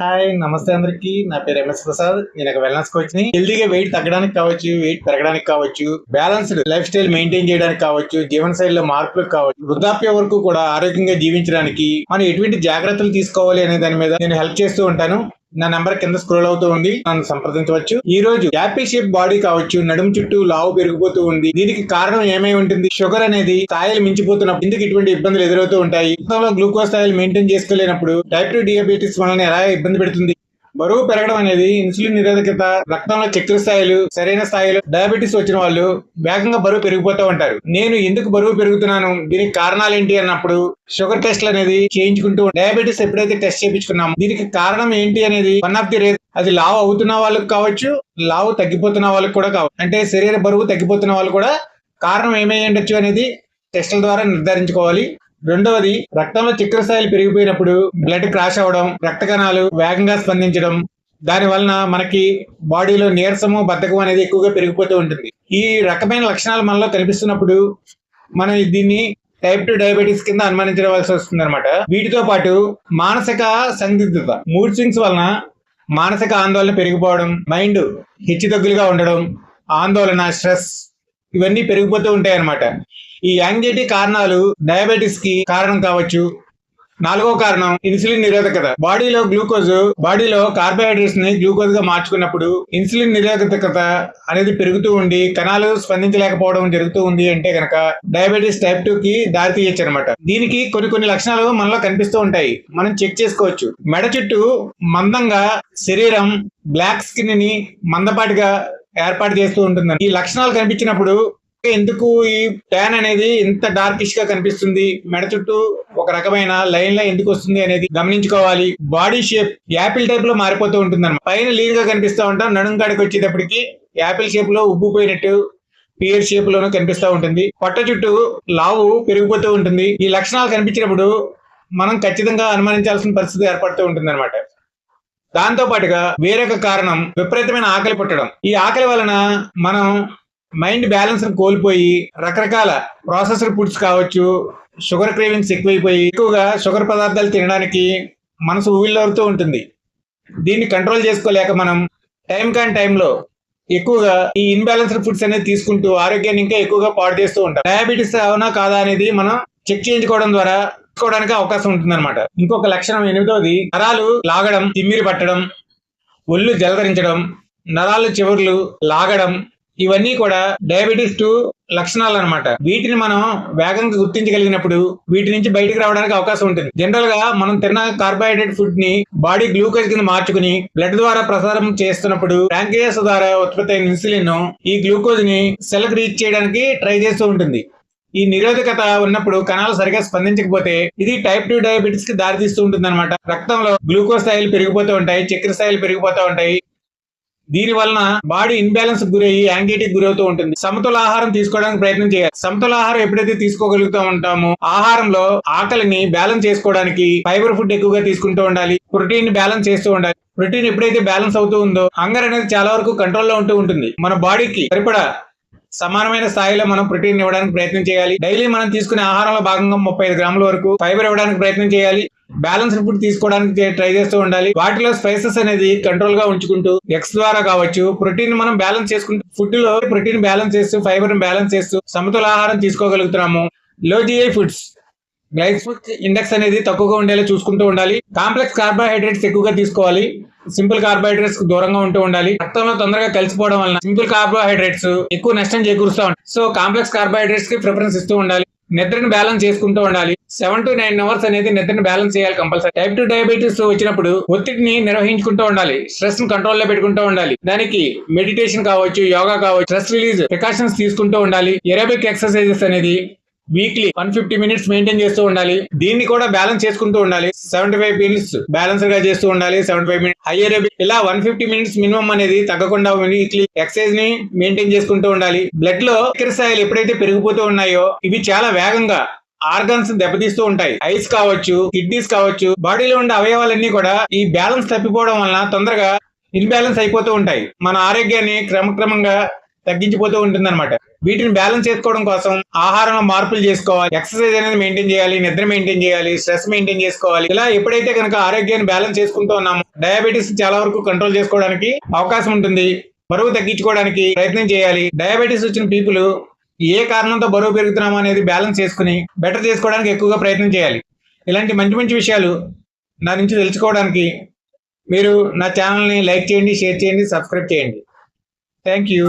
Hi నమస్తే అందరికి. నా పేరు ఎంఎస్ ప్రసాద్. నేను ఒక వెల్నెస్ కోచ్ ని. హెల్దీగా వెయిట్ తగ్గడానికి కావచ్చు, వెయిట్ పెరగడానికి కావచ్చు, బ్యాలెన్స్డ్ లైఫ్ స్టైల్ మెయింటైన్ చేయడానికి కావచ్చు, జీవన శైలిలో మార్పులకు కావచ్చు, వృద్ధాప్య వరకు కూడా ఆరోగ్యంగా జీవించడానికి మనం ఎటువంటి జాగ్రత్తలు తీసుకోవాలి అనే దాని మీద నేను హెల్ప్ చేస్తూ ఉంటాను. నా నెంబర్ కింద స్క్రోల్ అవుతూ ఉంది, నన్ను సంప్రదించవచ్చు. ఈ రోజు యాపీ షేప్ బాడీ కావచ్చు, నడుము చుట్టూ లావు పెరిగిపోతూ ఉంది. దీనికి కారణం ఏమై ఉంటుంది? షుగర్ అనేది స్థాయిలు మించిపోతున్నప్పుడు ఇందుకు ఇటువంటి ఇబ్బందులు ఎదురవుతూ ఉంటాయి. రక్తంలో గ్లూకోజ్ స్థాయిలు మెయింటైన్ చేసుకోలేనప్పుడు టైప్ 2 డయాబెటీస్ మనల్ని ఎలా ఇబ్బంది పెడుతుంది? బరువు పెరగడం అనేది ఇన్సులిన్ నిరోధకత, రక్తంలో చక్కెర స్థాయిలు సరైన స్థాయిలో, డయాబెటీస్ వచ్చిన వాళ్ళు వేగంగా బరువు పెరిగిపోతూ ఉంటారు. నేను ఎందుకు బరువు పెరుగుతున్నాను, దీనికి కారణాలు ఏంటి అన్నప్పుడు షుగర్ టెస్ట్లు అనేది చేయించుకుంటూ, డయాబెటీస్ ఎప్పుడైతే టెస్ట్ చేయించుకున్నామో దీనికి కారణం ఏంటి అనేది వన్ ఆఫ్ ది రీజన్. అది లావు అవుతున్న వాళ్ళకి కావచ్చు, లావు తగ్గిపోతున్న వాళ్ళకి కూడా కావచ్చు. అంటే శరీర బరువు తగ్గిపోతున్న వాళ్ళు కూడా కారణం ఏమై ఉండొచ్చు అనేది టెస్టుల ద్వారా నిర్ధారించుకోవాలి. రెండవది, రక్తంలో చక్కెర స్థాయిలు పెరిగిపోయినప్పుడు బ్లడ్ క్రాష్ అవ్వడం, రక్త కణాలు వేగంగా స్పందించడం, దాని వలన మనకి బాడీలో నీరసము, బద్ధకం అనేది ఎక్కువగా పెరిగిపోతూ ఉంటుంది. ఈ రకమైన లక్షణాలు మనలో కనిపిస్తున్నప్పుడు మనం దీన్ని టైప్ 2 డయాబెటీస్ కింద అనుమానించవలసి వస్తుంది అనమాట. వీటితో పాటు మానసిక సందిగ్ధత, మూడ్ స్వింగ్స్ వలన మానసిక ఆందోళన పెరిగిపోవడం, మైండ్ హెచ్చుతగ్గులుగా ఉండడం, ఆందోళన, స్ట్రెస్ ఇవన్నీ పెరిగిపోతూ ఉంటాయి అన్నమాట. ఈ యాంగ్జైటీ కారణాలు డయాబెటీస్ కి కారణం కావచ్చు. నాలుగో కారణం ఇన్సులిన్ నిరోధకత. బాడీలో కార్బోహైడ్రేట్స్ ని గ్లూకోజ్ గా మార్చుకున్నప్పుడు ఇన్సులిన్ నిరోధకత అనేది పెరుగుతూ ఉండి కణాలు స్పందించలేకపోవడం జరుగుతూ ఉంది అంటే గనక డయాబెటీస్ టైప్ 2 కి దారి తీయచ్చు అనమాట. దీనికి కొన్ని లక్షణాలు మనలో కనిపిస్తూ ఉంటాయి, మనం చెక్ చేసుకోవచ్చు. మెడ చుట్టూ మందంగా శరీరం బ్లాక్ స్కిన్ ని మందపాటిగా ఏర్పాటు చేస్తూ ఉంటుంది. ఈ లక్షణాలు కనిపించినప్పుడు ఎందుకు ఈ ట్యాన్ అనేది ఇంత డార్కిష్ గా కనిపిస్తుంది, మెడ చుట్టూ ఒక రకమైన లైన్ లా ఎందుకు వస్తుంది అనేది గమనించుకోవాలి. బాడీ షేప్ యాపిల్ టైప్ లో మారిపోతూ ఉంటుంది అన్నమాట. పైన లీన్ గా కనిపిస్తూ ఉంటాం, నడుం కాడికి వచ్చేటప్పటికి యాపిల్ షేప్ లో ఉబ్బిపోయినట్టు పియర్ షేప్ లోనూ కనిపిస్తూ ఉంటుంది. పొట్ట చుట్టూ లావు పెరిగిపోతూ ఉంటుంది. ఈ లక్షణాలు కనిపించినప్పుడు మనం ఖచ్చితంగా అనుమానించాల్సిన పరిస్థితి ఏర్పడుతూ ఉంటుంది అనమాట. దాంతో పాటుగా వేరొక కారణం విపరీతమైన ఆకలి పుట్టడం. ఈ ఆకలి వలన మనం మైండ్ బ్యాలెన్స్ కోల్పోయి రకరకాల ప్రాసెస్డ్ ఫుడ్స్ కావచ్చు, షుగర్ క్రేవింగ్స్ ఎక్కువైపోయి ఎక్కువగా షుగర్ పదార్థాలు తినడానికి మనసు ఊవిల్లవుతూ ఉంటుంది. దీన్ని కంట్రోల్ చేసుకోలేక మనం టైంలో ఎక్కువగా ఈ ఇన్బ్యాలెన్స్డ్ ఫుడ్స్ అనేది తీసుకుంటూ ఆరోగ్యాన్ని ఇంకా ఎక్కువగా పాడు చేస్తూ ఉంటాం. డయాబెటీస్ అవునా కాదా అనేది మనం చెక్ చేయించుకోవడం ద్వారా తీసుకోవడానికి అవకాశం ఉంటుంది అనమాట. ఇంకొక లక్షణం, ఎనిమిదోది, నరాలు లాగడం, తిమ్మిరి పట్టడం, ఒళ్ళు జలధరించడం, నరాలు చివర్లు లాగడం, ఇవన్నీ కూడా డయాబెటీస్ 2 లక్షణాలు అనమాట. వీటిని మనం వేగంగా గుర్తించగలిగినప్పుడు వీటి నుంచి బయటకు రావడానికి అవకాశం ఉంటుంది. జనరల్ గా మనం తిన్న కార్బోహైడ్రేట్ ఫుడ్ ని బాడీ గ్లూకోజ్ కింద మార్చుకుని బ్లడ్ ద్వారా ప్రసారం చేస్తున్నప్పుడు ప్యాంక్రియాస్ ద్వారా ఉత్పత్తి అయిన ఇన్సులిన్ ఈ గ్లూకోజ్ ని సెల్ కి రీచ్ చేయడానికి ట్రై చేస్తూ ఉంటుంది. ఈ నిరోధకత ఉన్నప్పుడు కణాలు సరిగా స్పందించకపోతే ఇది టైప్ 2 డయాబెటీస్ కి దారితీస్తూ ఉంటుంది అనమాట. రక్తంలో గ్లూకోజ్ స్థాయిలు పెరిగిపోతూ ఉంటాయి, చక్కెర స్థాయిలు పెరిగిపోతూ ఉంటాయి. దీని వలన బాడీ ఇన్బ్యాలెన్స్ గురయ్యి యాంగ్జైటీకి గురవుతూ ఉంటుంది. సమతుల ఆహారం తీసుకోవడానికి ప్రయత్నం చేయాలి. సమతుల ఆహారం ఎప్పుడైతే తీసుకోగలుగుతూ ఉంటామో ఆహారంలో ఆకలిని బ్యాలెన్స్ చేసుకోవడానికి ఫైబర్ ఫుడ్ ఎక్కువగా తీసుకుంటూ ఉండాలి, ప్రోటీన్ బ్యాలెన్స్ చేస్తూ ఉండాలి. ప్రోటీన్ ఎప్పుడైతే బ్యాలెన్స్ అవుతూ ఉందో హంగర్ అనేది చాలా వరకు కంట్రోల్లో ఉంటూ ఉంటుంది. మన బాడీకి సరిపడా సమానమైన స్థాయిలో మనం ప్రోటీన్ ఇవ్వడానికి ప్రయత్నం చేయాలి. డైలీ మనం తీసుకునే ఆహారంలో భాగంగా 35 గ్రాముల వరకు ఫైబర్ ఇవ్వడానికి ప్రయత్నం చేయాలి. బ్యాలెన్స్డ్ ఫుడ్ తీసుకోవడానికి ట్రై చేస్తూ ఉండాలి. వాటిలో స్పైసెస్ అనేది కంట్రోల్ గా ఉంచుకుంటూ ఎగ్స్ ద్వారా కావచ్చు ప్రోటీన్ మనం బ్యాలెన్స్ చేసుకుంటూ ఫుడ్ లో ప్రోటీన్ బ్యాలెన్స్ చేస్తూ ఫైబర్ బ్యాలెన్స్ చేస్తూ సమతుల ఆహారం తీసుకోగలుగుతున్నాము. లో జిఐ ఫుడ్స్, గ్లైసెమిక్ ఇండెక్స్ అనేది తక్కువగా ఉండేలా చూసుకుంటూ ఉండాలి. కాంప్లెక్స్ కార్బోహైడ్రేట్స్ ఎక్కువగా తీసుకోవాలి. సింపుల్ కార్బోహైడ్రేట్స్ కు దూరంగా ఉంటూ ఉండాలి. రక్తంలో తొందరగా కలిసిపోవడం వలన సింపుల్ కార్బోహైడ్రేట్స్ ఎక్కువ నష్టం చేకూరుస్తూ ఉంటాయి. సో కాంప్లెక్స్ కార్బోహైడ్రేట్స్ కి ప్రిఫరెన్స్ ఇస్తూ ఉండాలి. నిద్రను బ్యాలెన్స్ చేసుకుంటూ ఉండాలి. 7 to 9 అవర్స్ అనేది నిద్రను బ్యాలెన్స్ చేయాలి కంపల్సరీ. టైప్ 2 డయాబెటీస్ వచ్చినప్పుడు ఒత్తిడిని నిర్వహించుకుంటూ ఉండాలి, స్ట్రెస్ ని కంట్రోల్ లో పెట్టుకుంటూ ఉండాలి. దానికి మెడిటేషన్ కావచ్చు, యోగా కావచ్చు, స్ట్రెస్ రిలీజ్ ప్రికాషన్స్ తీసుకుంటూ ఉండాలి. ఏరోబిక్ ఎక్సర్సైజెస్ అనేది వీక్లీ 150 మినిట్స్ మెయింటైన్ చేస్తూ ఉండాలి. దీన్ని కూడా బ్యాలెన్స్ చేసుకుంటూ ఉండాలి. 75 మినిట్స్ బ్యాలెన్స్ గా చేస్తూ ఉండాలి. 75 మినిట్స్ హై ఏరోబిక్, ఇలా 150 మినిట్స్ మినిమం అనేది తగ్గకుండా వీక్లీ ఎక్సర్సైజ్ ని మెయింటైన్ చేసుకుంటూ ఉండాలి. బ్లడ్ లో చక్కెర స్థాయిలు ఎప్పుడైతే పెరిగిపోతూ ఉన్నాయో ఇవి చాలా వేగంగా ఆర్గన్స్ దెబ్బతీస్తూ ఉంటాయి. ఐస్ కావచ్చు, కిడ్నీస్ కావచ్చు, బాడీలో ఉండే అవయవాలన్నీ కూడా ఈ బ్యాలెన్స్ తప్పిపోవడం వలన తొందరగా ఇన్బ్యాలెన్స్ అయిపోతూ ఉంటాయి. మన ఆరోగ్యాన్ని క్రమక్రమంగా తగ్గించిపోతూ ఉంటుందన్నమాట. వీటిని బ్యాలెన్స్ చేసుకోవడం కోసం ఆహారంలో మార్పులు చేసుకోవాలి, ఎక్సర్సైజ్ అనేది మెయింటైన్ చేయాలి, నిద్ర మెయింటైన్ చేయాలి, స్ట్రెస్ మెయింటైన్ చేసుకోవాలి. ఇలా ఎప్పుడైతే కనుక ఆరోగ్యాన్ని బ్యాలెన్స్ చేసుకుంటూ ఉన్నామో డయాబెటీస్ చాలా వరకు కంట్రోల్ చేసుకోవడానికి అవకాశం ఉంటుంది. బరువు తగ్గించుకోవడానికి ప్రయత్నం చేయాలి. డయాబెటీస్ వచ్చిన పీపుల్ ఏ కారణంతో బరువు పెరుగుతున్నామో అనేది బ్యాలెన్స్ చేసుకుని బెటర్ చేసుకోవడానికి ఎక్కువగా ప్రయత్నం చేయాలి. ఇలాంటి మంచి మంచి విషయాలు నా నుంచి తెలుసుకోవడానికి మీరు నా ఛానల్ని లైక్ చేయండి, షేర్ చేయండి, సబ్స్క్రైబ్ చేయండి. Thank you.